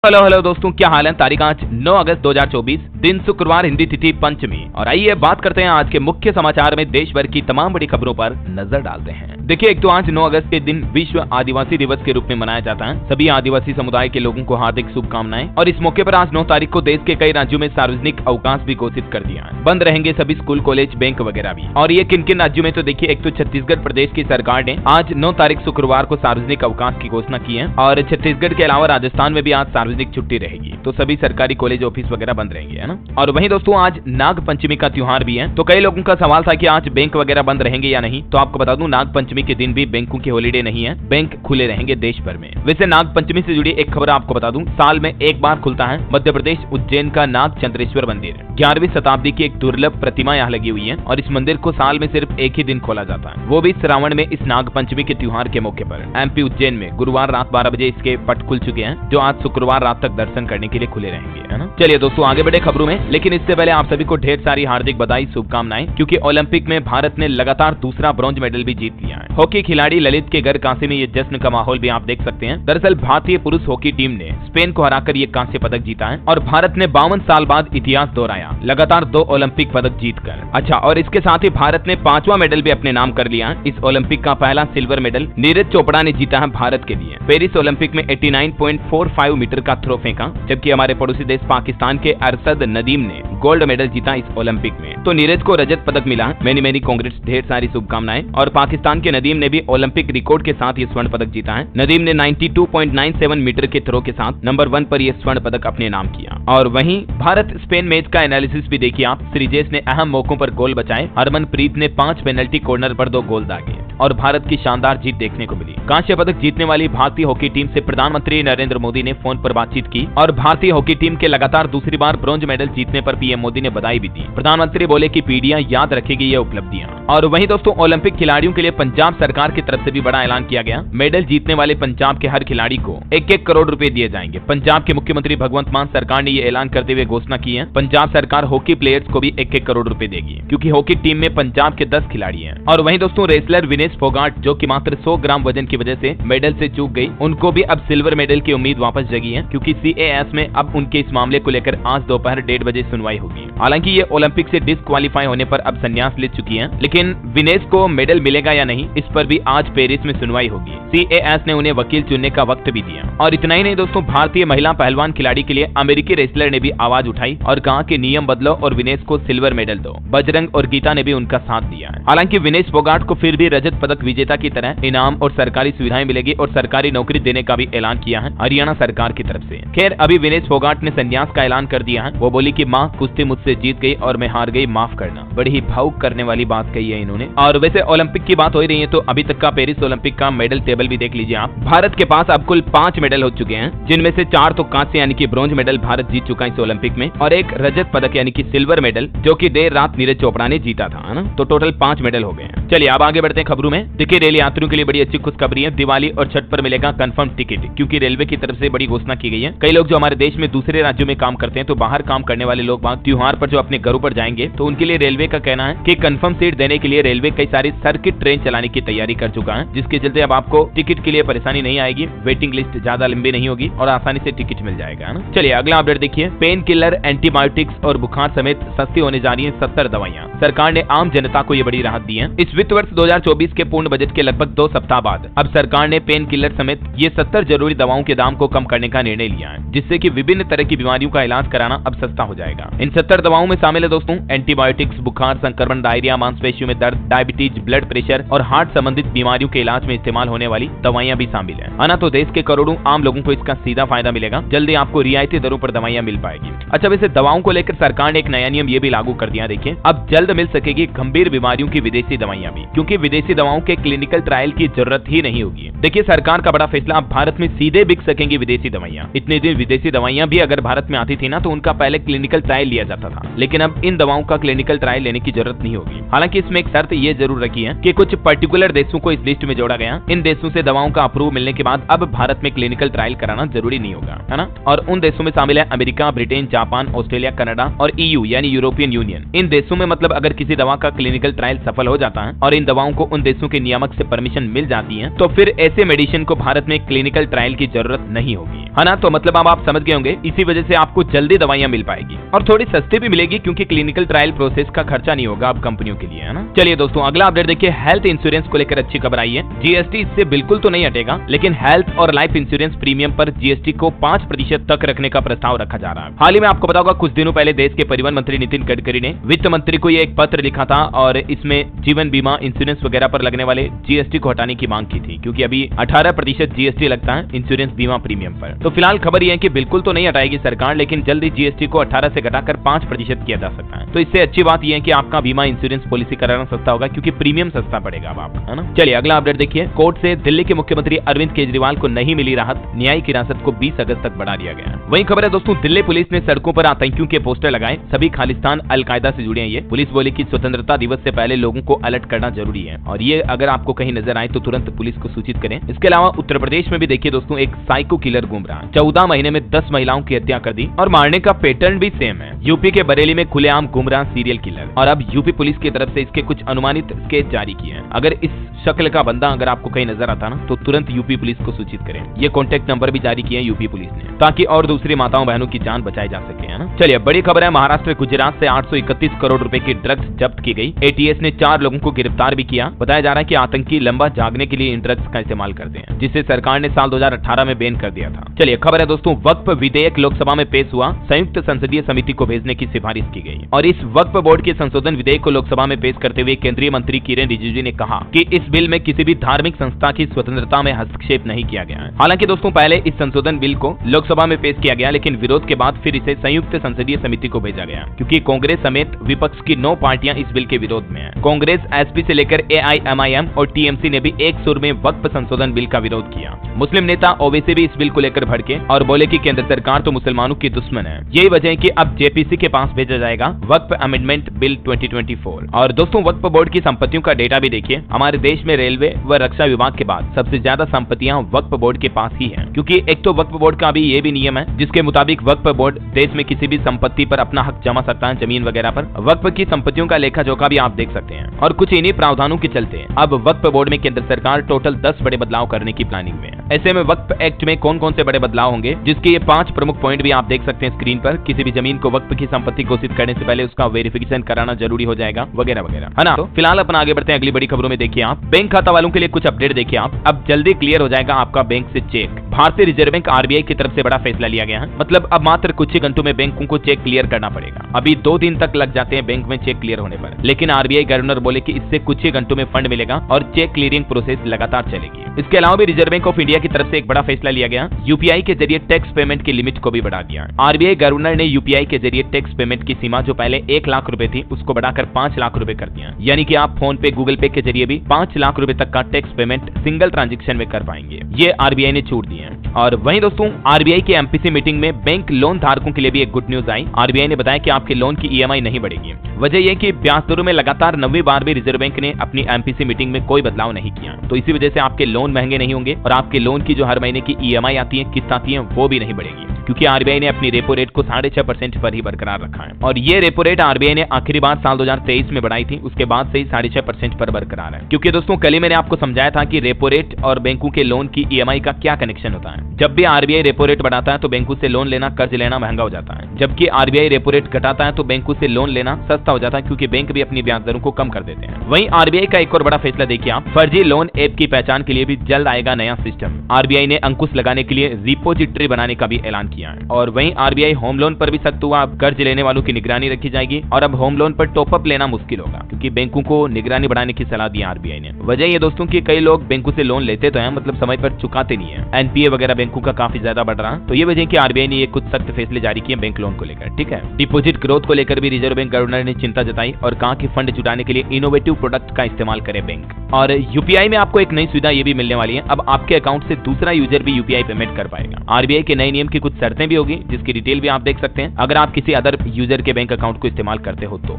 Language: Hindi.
हेलो हेलो दोस्तों, क्या हाल है। तारीख आज 9 अगस्त 2024, दिन शुक्रवार, हिंदी तिथि पंचमी। और आइए बात करते हैं आज के मुख्य समाचार में देश भर की तमाम बड़ी खबरों पर नजर डालते हैं। देखिए, एक तो आज 9 अगस्त के दिन विश्व आदिवासी दिवस के रूप में मनाया जाता है। सभी आदिवासी समुदाय के लोगों को हार्दिक शुभकामनाएं। और इस मौके पर आज 9 तारीख को देश के कई राज्यों में सार्वजनिक अवकाश भी घोषित कर दिया है। बंद रहेंगे सभी स्कूल, कॉलेज, बैंक वगैरह भी। और ये किन किन राज्यों में, तो देखिए, एक तो छत्तीसगढ़ प्रदेश की सरकार ने आज 9 तारीख शुक्रवार को सार्वजनिक अवकाश की घोषणा की है। और छत्तीसगढ़ के अलावा राजस्थान में भी आज सार्वजनिक छुट्टी रहेगी, तो सभी सरकारी कॉलेज, ऑफिस वगैरह बंद रहेंगे, है ना। और वहीं दोस्तों आज नाग पंचमी का त्योहार भी है। तो कई लोगों का सवाल था कि आज बैंक वगैरह बंद रहेंगे या नहीं। तो आपको बता दूं, नाग पंचमी के दिन भी बैंकों की हॉलीडे नहीं है, बैंक खुले रहेंगे देश भर में। वैसे नाग पंचमी से जुड़ी एक खबर आपको बता दूं, साल में एक बार खुलता है मध्य प्रदेश उज्जैन का नाग चंद्रेश्वर मंदिर। 11वीं शताब्दी की एक दुर्लभ प्रतिमा यहाँ लगी हुई है और इस मंदिर को साल में सिर्फ एक ही दिन खोला जाता है, वो भी श्रावण में इस नाग पंचमी के त्योहार के मौके पर। एमपी उज्जैन में गुरुवार रात 12 बजे इसके पट खुल चुके हैं, जो आज शुक्रवार रात तक दर्शन करने के लिए खुले रहेंगे, है ना। चलिए दोस्तों, आगे बढ़े खबरों में, लेकिन इससे पहले आप सभी को ढेर सारी हार्दिक बधाई, शुभकामनाएं, क्योंकि ओलंपिक में भारत ने लगातार दूसरा ब्रॉन्ज मेडल भी जीत लिया है। हॉकी खिलाड़ी ललित के घर कांसे में ये जश्न का माहौल भी आप देख सकते हैं। दरअसल भारतीय पुरुष हॉकी टीम ने स्पेन को हराकर ये कांस्य पदक जीता है और भारत ने 52 साल बाद इतिहास दोहराया, लगातार 2 ओलंपिक पदक जीतकर। अच्छा, और इसके साथ ही भारत ने 5वां मेडल भी अपने नाम कर लिया है। इस ओलंपिक का पहला सिल्वर मेडल नीरज चोपड़ा ने जीता है भारत के लिए। पेरिस ओलंपिक में 89.45 मीटर का थ्रो फेंका, जबकि हमारे पड़ोसी देश पाकिस्तान के अरशद नदीम ने गोल्ड मेडल जीता इस ओलंपिक में। तो नीरज को रजत पदक मिला, मेनी कांग्रेस, ढेर सारी शुभकामनाएं। और पाकिस्तान के नदीम ने भी ओलंपिक रिकॉर्ड के साथ ये स्वर्ण पदक जीता है। नदीम ने 92.97 मीटर के थ्रो के साथ नंबर 1 पर यह स्वर्ण पदक अपने नाम किया। और वहीं भारत स्पेन मैच का एनालिसिस भी देखिए आप। श्रीजेश ने अहम मौकों पर गोल बचाए, हरमनप्रीत ने 5 पेनल्टी कॉर्नर पर 2 गोल दागे और भारत की शानदार जीत देखने को मिली। कांस्य पदक जीतने वाली भारतीय हॉकी टीम से प्रधानमंत्री नरेंद्र मोदी ने फोन पर बातचीत की और भारतीय हॉकी टीम के लगातार दूसरी बार ब्रॉन्ज मेडल जीतने पर पीएम मोदी ने बधाई भी दी। प्रधानमंत्री बोले कि पीढ़ियां याद रखेगी ये उपलब्धियां। और वहीं दोस्तों, ओलंपिक खिलाड़ियों के लिए पंजाब सरकार की तरफ से भी बड़ा ऐलान किया गया। मेडल जीतने वाले पंजाब के हर खिलाड़ी को 1-1 करोड़ रुपए दिए जाएंगे। पंजाब के मुख्यमंत्री भगवंत मान सरकार ने ये ऐलान करते हुए घोषणा की है, पंजाब सरकार हॉकी प्लेयर्स को भी 1-1 करोड़ रुपए देगी, क्योंकि हॉकी टीम में पंजाब के 10 खिलाड़ी हैं। और वहीं दोस्तों, रेसलर विनेश फोगाट, जो कि मात्र 100 ग्राम वजन की वजह से मेडल से चूक गई, उनको भी अब सिल्वर मेडल की उम्मीद वापस जगी है, क्योंकि CAS में अब उनके इस मामले को लेकर आज दोपहर 1:30 बजे सुनवाई होगी। हालांकि ये ओलंपिक से डिस्क्वालीफाई होने पर अब संन्यास ले चुकी है, लेकिन विनेश को मेडल मिलेगा या नहीं, इस पर भी आज पेरिस में सुनवाई होगी। CAS ने उन्हें वकील चुनने का वक्त भी दिया। और इतना ही नहीं दोस्तों, भारतीय महिला पहलवान खिलाड़ी के लिए अमेरिकी रेसलर ने भी आवाज उठाई और कहा कि नियम बदलो और विनेश को सिल्वर मेडल दो। बजरंग और गीता ने भी उनका साथ दिया है। हालांकि विनेश फोगाट को फिर भी रजत पदक विजेता की तरह इनाम और सरकारी सुविधाएं मिलेगी और सरकारी नौकरी देने का भी ऐलान किया है हरियाणा सरकार की तरफ से। खैर, अभी विनेश फोगाट ने संन्यास का ऐलान कर दिया है। वो बोली कि माँ, कुश्ती मुझसे जीत गई और मैं हार गई, माफ करना। बड़ी ही भावुक करने वाली बात कही है इन्होंने। और वैसे ओलंपिक की बात हो रही है, तो अभी तक का पेरिस ओलंपिक का मेडल टेबल भी देख लीजिए आप। भारत के पास अब कुल 5 मेडल हो चुके हैं, जिनमें से 4 तो कांस्य यानी कि ब्रॉन्ज मेडल भारत जीत चुका है इस ओलंपिक में, और एक रजत पदक यानी कि सिल्वर मेडल, जो कि देर रात नीरज चोपड़ा ने जीता था, है ना। तो टोटल 5 मेडल हो गए हैं। चलिए अब आगे बढ़ते हैं खबरों में। देखिए, रेल यात्रियों के लिए बड़ी अच्छी खुशखबरी है। दिवाली और छठ पर मिलेगा कंफर्म टिकट, क्योंकि रेलवे की तरफ से बड़ी घोषणा की गई है। कई लोग जो हमारे देश में दूसरे राज्यों में काम करते हैं, तो बाहर काम करने वाले लोग त्योहार पर जो अपने घरों पर जाएंगे, तो उनके लिए रेलवे का कहना है कि कंफर्म सीट देने के लिए रेलवे कई सारी सर्किट ट्रेन चलाने की तैयारी कर चुका है, जिसके चलते अब आपको टिकट के लिए परेशानी नहीं आएगी, वेटिंग लिस्ट ज्यादा लंबी नहीं होगी और आसानी से टिकट मिल जाएगा ना। चलिए अगला अपडेट देखिए। पेन किलर, एंटीबायोटिक्स और बुखार समेत सस्ती होने जा रही है 70 दवाइयां। सरकार ने आम जनता को ये बड़ी राहत दी है। इस वित्त वर्ष 2024 के पूर्ण बजट के लगभग 2 सप्ताह बाद अब सरकार ने पेन किलर समेत ये 70 जरूरी दवाओं के दाम को कम करने का निर्णय लिया है, जिससे कि विभिन्न तरह की बीमारियों का इलाज कराना अब सस्ता हो जाएगा। इन 70 दवाओं में शामिल है दोस्तों एंटीबायोटिक्स, बुखार, संक्रमण, डायरिया, मांसपेशियों में दर्द, डायबिटीज, ब्लड प्रेशर और हार्ट संबंधित बीमारियों के इलाज में इस्तेमाल होने वाली दवाइयां भी शामिल है। आना तो देश के करोड़ों आम लोगों को इसका सीधा फायदा मिलेगा। जल्दी आपको रियायती दरों पर दवाइयां मिल पाएगी। अच्छा, वैसे दवाओं को लेकर सरकार ने एक नया नियम ये भी लागू कर दिया। देखिए, अब जल्द मिल सकेगी गंभीर बीमारियों की विदेशी दवाइयां भी, क्योंकि विदेशी दवाओं के क्लिनिकल ट्रायल की जरूरत ही नहीं होगी। देखिए, सरकार का बड़ा फैसला, अब भारत में सीधे बिक सकेंगी विदेशी दवाइयां। इतने दिन विदेशी दवाइयां भी अगर भारत में आती थी ना, तो उनका पहले क्लिनिकल ट्रायल दिया जाता था, लेकिन अब इन दवाओं का क्लिनिकल ट्रायल लेने की जरूरत नहीं होगी। हालांकि इसमें एक शर्त ये जरूर रखी है कि कुछ पर्टिकुलर देशों को इस लिस्ट में जोड़ा गया। इन देशों से दवाओं का अप्रूव मिलने के बाद अब भारत में क्लिनिकल ट्रायल कराना जरूरी नहीं होगा, है ना। और उन देशों में शामिल है America, Britain, Japan, Australia, Canada और EU यानी यूरोपियन यूनियन। इन देशों में मतलब अगर किसी दवा का क्लिनिकल ट्रायल सफल हो जाता है और इन दवाओं को उन देशों के नियामक से परमिशन मिल जाती है, तो फिर ऐसे मेडिसिन को भारत में क्लिनिकल ट्रायल की जरूरत नहीं होगी, है ना। तो मतलब अब आप समझ गए होंगे, इसी वजह से आपको जल्दी दवाइयां मिल पाएगी और थोड़ी सस्ती भी मिलेगी, क्योंकि क्लिनिकल ट्रायल प्रोसेस का खर्चा नहीं होगा अब कंपनियों के लिए, है ना। चलिए दोस्तों, अगला अपडेट देखिए। हेल्थ इंश्योरेंस को लेकर अच्छी खबर आई है। जीएसटी इससे बिल्कुल तो नहीं हटेगा, लेकिन हेल्थ और लाइफ इंश्योरेंस प्रीमियम पर जीएसटी को 5% तक रखने का प्रस्ताव रखा जा रहा है। हाल ही में आपको पता होगा, कुछ दिनों पहले देश के परिवहन मंत्री नितिन गडकरी ने वित्त मंत्री को ये एक पत्र लिखा था और इसमें जीवन बीमा, इंश्योरेंस वगैरह पर लगने वाले जीएसटी को हटाने की मांग की थी, क्योंकि अभी 18% जीएसटी लगता है इंश्योरेंस बीमा प्रीमियम पर। तो फिलहाल खबर यह है कि बिल्कुल तो नहीं हटाएगी सरकार, लेकिन जल्दी जीएसटी को 18 से घटाकर 5% किया जा सकता है। तो इससे अच्छी बात यह है कि आपका बीमा इंश्योरेंस पॉलिसी कराना सस्ता होगा, क्योंकि प्रीमियम सस्ता पड़ेगा अब आपको, है ना। चलिए अगला अपडेट देखिए। कोर्ट से दिल्ली के मुख्यमंत्री अरविंद केजरीवाल को नहीं मिली राहत, न्यायिक हिरासत को 20 अगस्त तक बढ़ा दिया गया। वही खबर है दोस्तों, दिल्ली पुलिस ने सड़कों पर आतंकियों के पोस्टर लगाए, सभी खालिस्तान अलकायदा से जुड़े हैं। ये पुलिस बोली कि स्वतंत्रता दिवस से पहले लोगों को अलर्ट करना जरूरी है, और ये अगर आपको कहीं नजर आए तो तुरंत पुलिस को सूचित करें। इसके अलावा उत्तर प्रदेश में भी देखिए दोस्तों, एक साइको किलर घूम रहा है। 14 महीने में 10 महिलाओं की हत्या कर दी, और मारने का पैटर्न भी सेम है। यूपी के बरेली में खुलेआम घूम रहा सीरियल किलर, और अब यूपी पुलिस की तरफ से इसके कुछ अनुमानित स्केच जारी किए हैं। अगर इस शक्ल का बंदा अगर आपको कहीं नजर आता ना, तो तुरंत यूपी पुलिस को सूचित करें। ये कॉन्टैक्ट नंबर भी जारी किए हैं यूपी पुलिस ने, ताकि और दूसरी माताओं बहनों की जान बचाई जा सके, है ना। चलिए बड़ी खबर है, महाराष्ट्र गुजरात से 831 करोड़ रुपए की ड्रग्स जब्त की गई। एटीएस ने 4 लोगों को गिरफ्तार भी किया। बताया जा रहा है कि आतंकी लंबा जागने के लिए इन ड्रग्स का इस्तेमाल करते हैं, जिसे सरकार ने साल 2018 में बैन कर दिया था। चलिए खबर है दोस्तों, वक्फ विधेयक लोकसभा में पेश हुआ, संयुक्त संसदीय समिति को भेजने की सिफारिश की गई। और इस वक्फ बोर्ड के संशोधन विधेयक को लोकसभा में पेश करते हुए केंद्रीय मंत्री किरेन रिजिजू ने कहा कि इस बिल में किसी भी धार्मिक संस्था की स्वतंत्रता में हस्तक्षेप नहीं किया गया है। हालांकि दोस्तों, पहले इस संशोधन बिल को लोकसभा में पेश किया गया, लेकिन विरोध के बाद फिर इसे संयुक्त संसदीय समिति को भेजा गया, क्योंकि कांग्रेस समेत विपक्ष की 9 पार्टियां इस बिल के विरोध में हैं। कांग्रेस, एसपी से लेकर AIMIM और TMC ने भी एक सुर में वक्फ संशोधन बिल का विरोध किया। मुस्लिम नेता ओवैसी भी इस बिल को लेकर भड़के और बोले कि केंद्र सरकार तो मुसलमानों की दुश्मन है। यही वजह है कि अब JPC के पास भेजा जाएगा वक्फ अमेंडमेंट बिल 2024। और दोस्तों, वक्फ बोर्ड की संपत्तियों का डेटा भी देखिए। हमारे देश में रेलवे व रक्षा विभाग के बाद सबसे ज्यादा संपत्तियां वक्फ बोर्ड के पास ही हैं, क्योंकि एक तो वक्फ बोर्ड का अभी ये भी नियम है जिसके मुताबिक वक्फ बोर्ड देश में किसी भी संपत्ति पर अपना हक जमा सकता है, जमीन वगैरह पर। वक्फ की संपत्तियों का लेखा जोखा भी आप देख सकते हैं, और कुछ इन्हीं प्रावधानों के चलते अब वक्फ बोर्ड में केंद्र सरकार टोटल 10 बड़े बदलाव करने की प्लानिंग में है। ऐसे में वक्फ एक्ट में कौन कौन से बड़े बदलाव होंगे, जिसके ये 5 प्रमुख पॉइंट भी आप देख सकते हैं स्क्रीन पर। किसी भी जमीन को वक्फ की संपत्ति घोषित करने से पहले उसका वेरिफिकेशन कराना जरूरी हो जाएगा, वगैरह वगैरह, है ना। तो फिलहाल अपन आगे बढ़ते हैं अगली बड़ी खबरों में। देखिए आप बैंक खाता वालों के लिए कुछ अपडेट देखिए आप। अब जल्दी क्लियर हो जाएगा आपका बैंक से चेक। भारतीय रिजर्व बैंक RBI की तरफ से बड़ा फैसला लिया गया है। मतलब अब मात्र कुछ ही घंटों में बैंकों को चेक क्लियर करना पड़ेगा। अभी 2 दिन तक लग जाते हैं बैंक में चेक क्लियर होने पर, लेकिन RBI गवर्नर बोले कि इससे कुछ ही घंटों में फंड मिलेगा और चेक क्लियरिंग प्रोसेस लगातार चलेगी। इसके अलावा भी रिजर्व बैंक ऑफ इंडिया की तरफ से एक बड़ा फैसला लिया गया। UPI के जरिए टैक्स पेमेंट की लिमिट को भी बढ़ा दिया। RBI गवर्नर ने UPI के जरिए टैक्स पेमेंट की सीमा जो पहले 1 लाख रुपए थी, उसको बढ़ाकर 5 लाख रुपए कर दिया। यानी कि आप फोन पे, गूगल पे के जरिए भी 5 लाख रुपए तक का टैक्स पेमेंट सिंगल ट्रांजेक्शन में कर पाएंगे। ये RBI ने छूट दी है। और वहीं दोस्तों, RBI के MPC मीटिंग में बैंक लोन धारकों के लिए भी एक गुड न्यूज आई। RBI ने बताया कि आपके लोन की EMI नहीं बढ़ेगी। वजह यह कि ब्याज दरों में लगातार 9वीं बार भी रिजर्व बैंक ने अपनी MPC मीटिंग में कोई बदलाव नहीं किया। तो इसी वजह से आपके लोन महंगे नहीं होंगे, और आपके लोन की जो हर महीने की EMI आती है, किस्त आती है, वो भी नहीं बढ़ेगी, क्योंकि RBI ने अपनी रेपो रेट को 6.5% पर ही बरकरार रखा है। और ये रेपो रेट RBI ने आखिरी बार साल 2023 में बढ़ाई थी, उसके बाद से ही 6.5% पर बरकरार है। क्योंकि दोस्तों, कल ही मैंने आपको समझाया था कि रेपो रेट और बैंकों के लोन की EMI का क्या कनेक्शन होता है। जब भी RBI रेपो रेट बढ़ाता है तो बैंकों से लोन लेना, कर्ज लेना महंगा हो जाता है, जबकि RBI रेपो रेट घटाता है तो बैंकों से लोन लेना सस्ता हो जाता है, क्योंकि बैंक भी अपनी ब्याज दरों को कम कर देते हैं। वहीं RBI का एक और बड़ा फैसला देखिए आप। फर्जी लोन ऐप की पहचान के लिए भी जल्द आएगा नया सिस्टम। RBI ने अंकुश लगाने के लिए रिपोजिटरी बनाने का भी ऐलान किया है। और वहीं RBI होम लोन पर भी सख्त हुआ। अब कर्ज लेने वालों की निगरानी रखी जाएगी, और अब होम लोन पर टॉपअप लेना मुश्किल होगा, क्योंकि बैंकों को निगरानी बढ़ाने की सलाह दी RBI ने। वजह ये दोस्तों कि कई लोग बैंकों से लोन लेते तो हैं, मतलब समय पर चुकाते नहीं है। NPA वगैरह बैंकों का काफी ज्यादा बढ़ रहा है। तो ये वजह कि RBI ने ये कुछ सख्त फैसले जारी किए बैंक लोन को लेकर। ठीक है, डिपॉजिट ग्रोथ को लेकर भी रिजर्व बैंक गवर्नर ने चिंता जताई और कहा कि फंड जुटाने के लिए इनोवेटिव प्रोडक्ट का इस्तेमाल करे बैंक। और UPI में आपको एक नई सुविधा ये भी मिलने वाली है। अब आपके अकाउंट से दूसरा यूजर भी UPI पेमेंट कर पाएगा। RBI के नए नियम की कुछ शर्तें भी होगी, जिसकी डिटेल भी आप देख सकते हैं। अगर आप किसी किसी अदर यूजर के बैंक अकाउंट को इस्तेमाल करते हो तो।